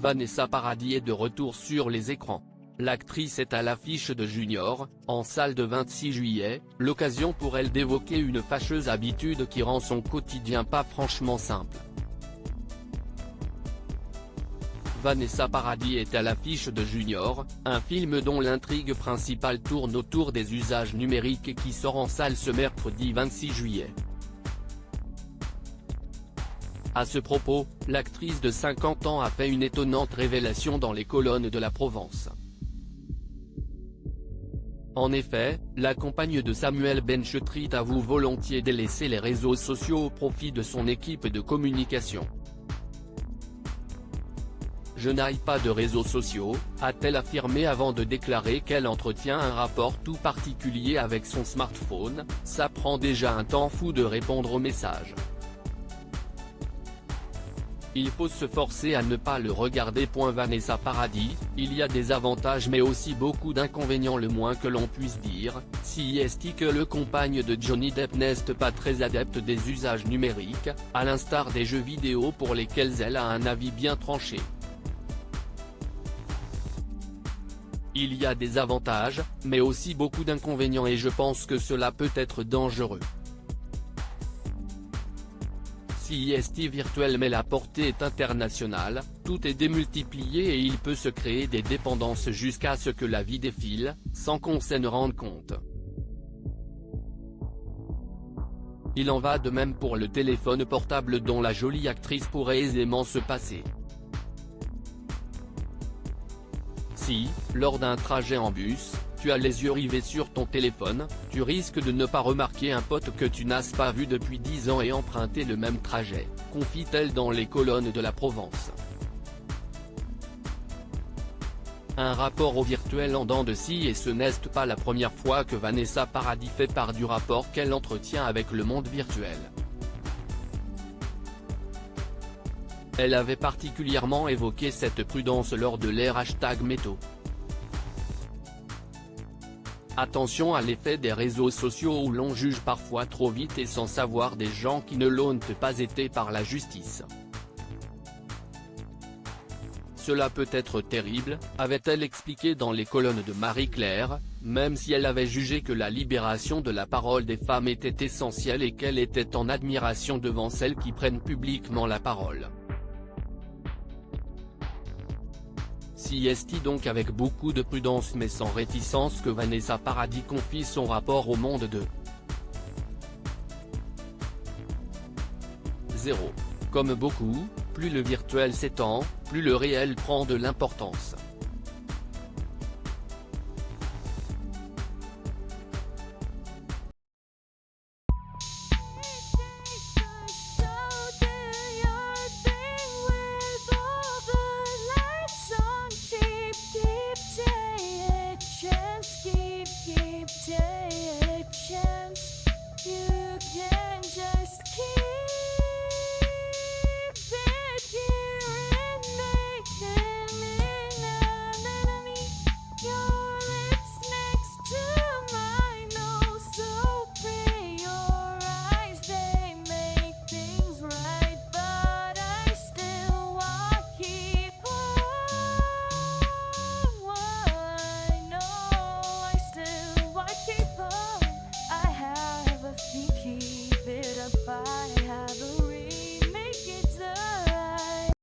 Vanessa Paradis est de retour sur les écrans. L'actrice est à l'affiche de Junior, en salle de 26 juillet, l'occasion pour elle d'évoquer une fâcheuse habitude qui rend son quotidien pas franchement simple. Vanessa Paradis est à l'affiche de Junior, un film dont l'intrigue principale tourne autour des usages numériques et qui sort en salle ce mercredi 26 juillet. À ce propos, l'actrice de 50 ans a fait une étonnante révélation dans les colonnes de la Provence. En effet, la compagne de Samuel Benchetrit avoue volontiers délaisser les réseaux sociaux au profit de son équipe de communication. « Je n'aille pas de réseaux sociaux », a-t-elle affirmé avant de déclarer qu'elle entretient un rapport tout particulier avec son smartphone, ça prend déjà un temps fou de répondre aux messages. Il faut se forcer à ne pas le regarder. Vanessa Paradis, il y a des avantages mais aussi beaucoup d'inconvénients, le moins que l'on puisse dire, si est que le compagne de Johnny Depp n'est pas très adepte des usages numériques, à l'instar des jeux vidéo pour lesquels elle a un avis bien tranché. Il y a des avantages, mais aussi beaucoup d'inconvénients et je pense que cela peut être dangereux. Si virtuel mais la portée est internationale, tout est démultiplié et il peut se créer des dépendances jusqu'à ce que la vie défile, sans qu'on s'en rende compte. Il en va de même pour le téléphone portable dont la jolie actrice pourrait aisément se passer. Si, lors d'un trajet en bus, tu as les yeux rivés sur ton téléphone, tu risques de ne pas remarquer un pote que tu n'as pas vu depuis 10 ans et emprunter le même trajet, confie-t-elle dans les colonnes de la Provence. Un rapport au virtuel en dents de scie et ce n'est pas la première fois que Vanessa Paradis fait part du rapport qu'elle entretient avec le monde virtuel. Elle avait particulièrement évoqué cette prudence lors de l'ère #Métaux. Attention à l'effet des réseaux sociaux où l'on juge parfois trop vite et sans savoir des gens qui ne l'ont pas été par la justice. Cela peut être terrible, avait-elle expliqué dans les colonnes de Marie-Claire, même si elle avait jugé que la libération de la parole des femmes était essentielle et qu'elle était en admiration devant celles qui prennent publiquement la parole. Si donc avec beaucoup de prudence mais sans réticence que Vanessa Paradis confie son rapport au monde de 0. Comme beaucoup, plus le virtuel s'étend, plus le réel prend de l'importance. Keep it up, I have a